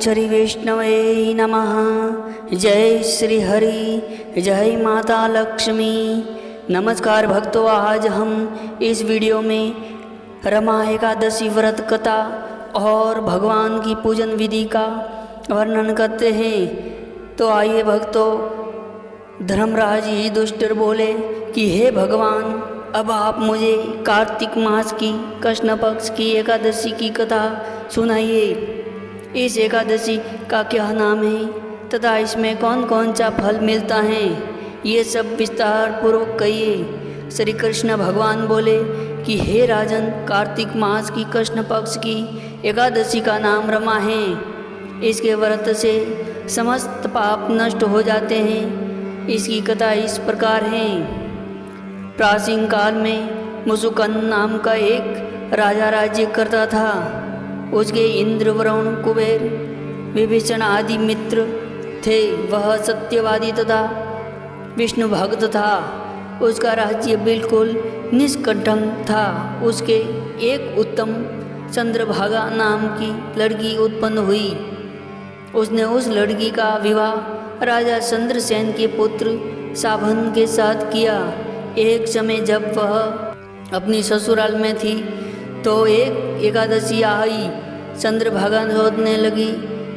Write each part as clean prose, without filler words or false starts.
श्री वैष्णवे नमः। जय श्री हरि, जय माता लक्ष्मी। नमस्कार भक्तों, आज हम इस वीडियो में रमा एकादशी व्रत कथा और भगवान की पूजन विधि का वर्णन करते हैं। तो आइए भक्तों, धर्मराज युधिष्ठिर बोले कि हे भगवान, अब आप मुझे कार्तिक मास की कृष्ण पक्ष की एकादशी की कथा सुनाइए। इस एकादशी का क्या नाम है तथा इसमें कौन कौन सा फल मिलता है, ये सब विस्तार पूर्वक कहिए। श्री कृष्ण भगवान बोले कि हे राजन, कार्तिक मास की कृष्ण पक्ष की एकादशी का नाम रमा है। इसके व्रत से समस्त पाप नष्ट हो जाते हैं। इसकी कथा इस प्रकार है। प्राचीन काल में मुसुकन नाम का एक राजा राज्य करता था। उसके इंद्र, वरुण, कुबेर, विभीषण आदि मित्र थे। वह सत्यवादी तथा विष्णु भक्त था। उसका राज्य बिल्कुल निष्कंटक था। उसके एक उत्तम चंद्रभागा नाम की लड़की उत्पन्न हुई। उसने उस लड़की का विवाह राजा चंद्रसेन के पुत्र शाभन के साथ किया। एक समय जब वह अपनी ससुराल में थी तो एक एकादशी आई। चंद्रभागा सोचने लगी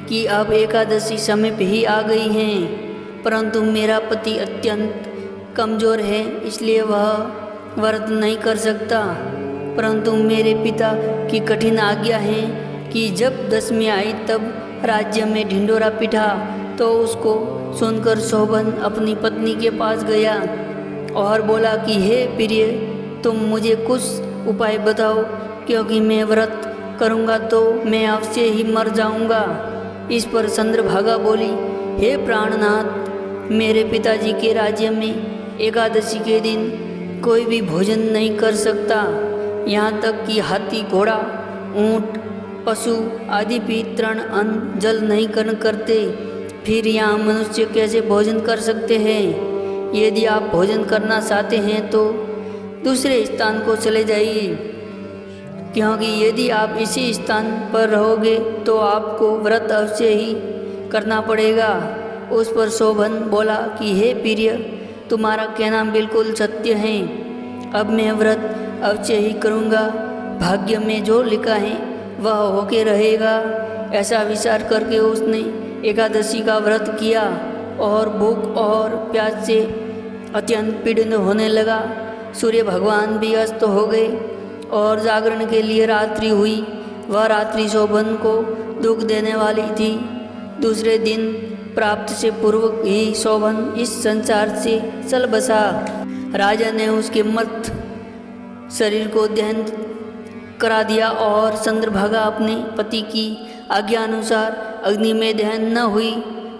कि अब एकादशी समीप ही आ गई है, परंतु मेरा पति अत्यंत कमज़ोर है, इसलिए वह व्रत नहीं कर सकता। परंतु मेरे पिता की कठिन आज्ञा है कि जब दशमी आई तब राज्य में ढिंढोरा पिटा। तो उसको सुनकर शोभन अपनी पत्नी के पास गया और बोला कि हे प्रिय, तुम मुझे कुछ उपाय बताओ, क्योंकि मैं व्रत करूँगा तो मैं अवश्य ही मर जाऊँगा। इस पर चंद्रभागा बोली, हे प्राणनाथ, मेरे पिताजी के राज्य में एकादशी के दिन कोई भी भोजन नहीं कर सकता। यहाँ तक कि हाथी, घोड़ा, ऊँट, पशु आदि भी तृण, अन्न, जल नहीं ग्रहण करते। फिर यहाँ मनुष्य कैसे भोजन कर सकते हैं? यदि आप भोजन करना चाहते हैं तो दूसरे स्थान को चले जाइए, क्योंकि यदि आप इसी स्थान पर रहोगे तो आपको व्रत अवश्य ही करना पड़ेगा। उस पर शोभन बोला कि हे प्रिय, तुम्हारा कहना बिल्कुल सत्य है। अब मैं व्रत अवश्य ही करूँगा। भाग्य में जो लिखा है वह होके रहेगा। ऐसा विचार करके उसने एकादशी का व्रत किया और भूख और प्यास से अत्यंत पीड़ित होने लगा। सूर्य भगवान भी अस्त हो गए और जागरण के लिए रात्रि हुई। वह रात्रि शोभन को दुख देने वाली थी। दूसरे दिन प्राप्त से पूर्वक ही शोभन इस संसार से चल बसा। राजा ने उसके मृत शरीर को दहन करा दिया और चंद्रभागा अपने पति की आज्ञा अनुसार अग्नि में दहन न हुई,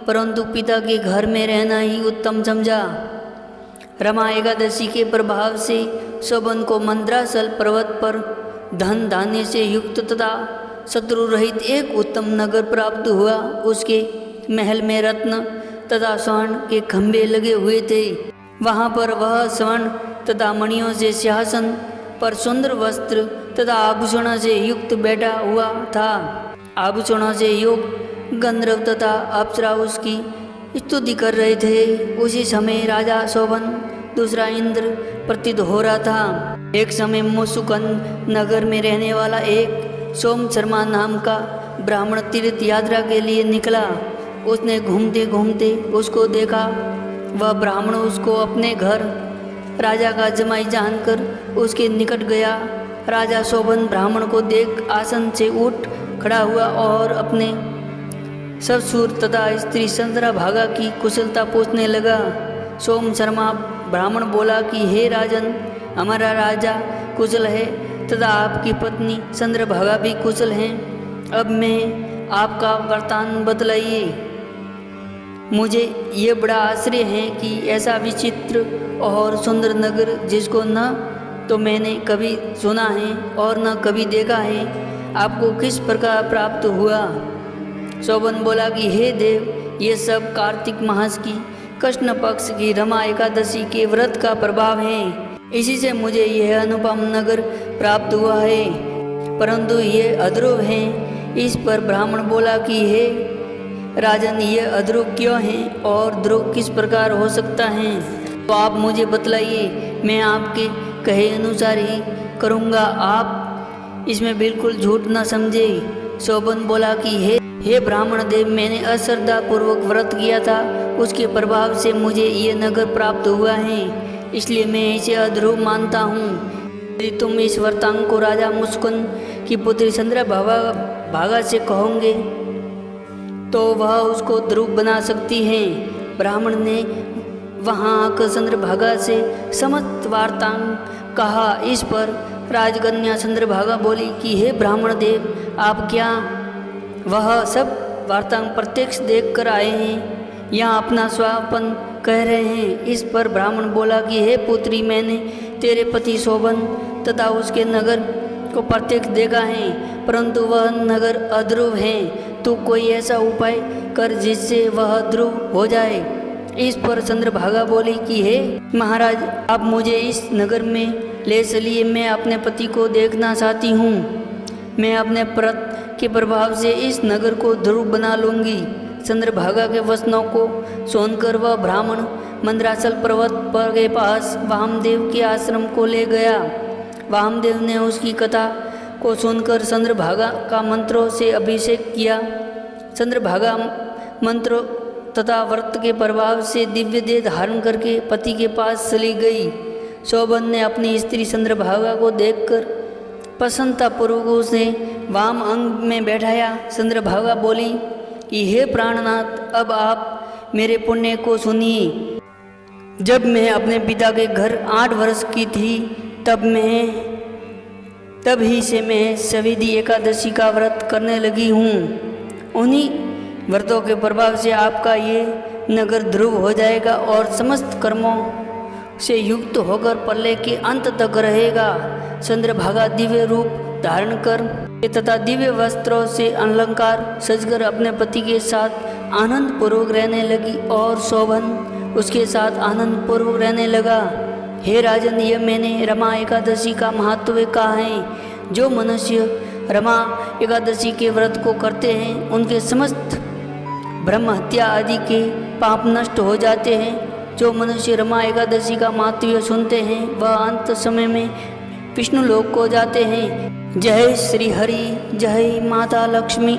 परंतु पिता के घर में रहना ही उत्तम समझा। रमा एकादशी के प्रभाव से शोभन को मंद्राचल पर्वत पर धन धान्य से युक्त तथा शत्रु रहित एक उत्तम नगर प्राप्त हुआ। उसके महल में रत्न तथा स्वर्ण के खंभे लगे हुए थे। वहाँ पर वह स्वर्ण तथा मणियों से सिंहासन पर सुंदर वस्त्र तथा आभूषणों से युक्त बैठा हुआ था। आभूषणों से युक्त गंधर्व तथा अप्सरा उसकी स्तुति कर रहे थे। उसी समय राजा शोभन दूसरा इंद्र प्रतीत हो रहा था। एक समय मुसुकन नगर में रहने वाला एक सोम शर्मा नाम का ब्राह्मण तीर्थ यात्रा के लिए निकला। उसने घूमते घूमते उसको देखा। वह ब्राह्मण उसको अपने घर राजा का जमाई जानकर उसके निकट गया। राजा शोभन ब्राह्मण को देख आसन से उठ खड़ा हुआ और अपने ससुर तथा स्त्री चंद्रभागा की कुशलता पूछने लगा। सोम शर्मा ब्राह्मण बोला कि हे राजन, हमारा राजा कुशल है तथा आपकी पत्नी चंद्रभागा भी कुशल हैं। अब मैं आपका वरदान बतलाइए। मुझे ये बड़ा आश्चर्य है कि ऐसा विचित्र और सुंदर नगर जिसको न तो मैंने कभी सुना है और न कभी देखा है, आपको किस प्रकार प्राप्त हुआ? शोभन बोला कि हे देव, ये सब कार्तिक मास की कृष्ण पक्ष की रमा एकादशी के व्रत का प्रभाव है। इसी से मुझे यह अनुपम नगर प्राप्त हुआ है, परंतु ये अध्रुव है। इस पर ब्राह्मण बोला कि हे राजन ये अध्रुव क्यों हैं और ध्रुव किस प्रकार हो सकता है, तो आप मुझे बतलाइए, मैं आपके कहे अनुसार ही करूँगा, आप इसमें बिल्कुल झूठ न समझे। शोभन बोला कि हे ब्राह्मण देव, मैंने अश्रद्धा पूर्वक व्रत किया था, उसके प्रभाव से मुझे ये नगर प्राप्त हुआ है, इसलिए मैं इसे अध्रुव मानता हूँ। यदि तुम इस वृत्तांत को राजा मुस्कुन की पुत्री चंद्रभागा से कहोगे तो वह उसको ध्रुव बना सकती है। ब्राह्मण ने वहाँ आकर चंद्रभागा से समस्त वार्तांत कहा। इस पर राजकन्या चंद्रभागा बोली कि हे ब्राह्मण देव, आप क्या वह सब वार्तांत प्रत्यक्ष देख कर आए हैं या अपना स्वापन कह रहे हैं। इस पर ब्राह्मण बोला कि हे पुत्री, मैंने तेरे पति शोभन तथा उसके नगर को प्रत्यक्ष देखा है, परंतु वह नगर अध्रुव है। तू कोई ऐसा उपाय कर जिससे वह ध्रुव हो जाए। इस पर चंद्रभागा बोली कि हे महाराज, आप मुझे इस नगर में ले चलिए, मैं अपने पति को देखना चाहती हूँ। मैं अपने व्रत के प्रभाव से इस नगर को ध्रुव बना लूँगी। चंद्रभागा के वचनों को सुनकर वह ब्राह्मण मंदराचल पर्वत पर के पास वामदेव के आश्रम को ले गया। वामदेव ने उसकी कथा को सुनकर चंद्रभागा का मंत्रों से अभिषेक किया। चंद्रभागा मंत्रों तथा व्रत के प्रभाव से दिव्य देह धारण करके पति के पास चली गई। शोभन ने अपनी स्त्री चंद्रभागा को देखकर प्रसन्नतापूर्वक उसे वाम अंग में बैठाया। चंद्रभागा बोली कि हे प्राणनाथ, अब आप मेरे पुण्य को सुनिए। जब मैं अपने पिता के घर 8 वर्ष की थी, तब ही से मैं सवेदी एकादशी का व्रत करने लगी हूँ। उन्हीं व्रतों के प्रभाव से आपका ये नगर ध्रुव हो जाएगा और समस्त कर्मों से युक्त होकर प्रलय के अंत तक रहेगा। चंद्रभागा दिव्य रूप धारण कर तथा दिव्य वस्त्रों से अलंकार सजकर अपने पति के साथ आनंद पूर्वक रहने लगी और शोभन उसके साथ आनंद पूर्वक रहने लगा। हे राजन, यह मैंने रमा एकादशी का महत्व कहा है। जो मनुष्य रमा एकादशी के व्रत को करते हैं, उनके समस्त ब्रह्म हत्या आदि के पाप नष्ट हो जाते हैं। जो मनुष्य रमा एकादशी का महत्व सुनते हैं, वह अंत समय में विष्णु लोक को जाते हैं। जय श्री हरि, जय माता लक्ष्मी।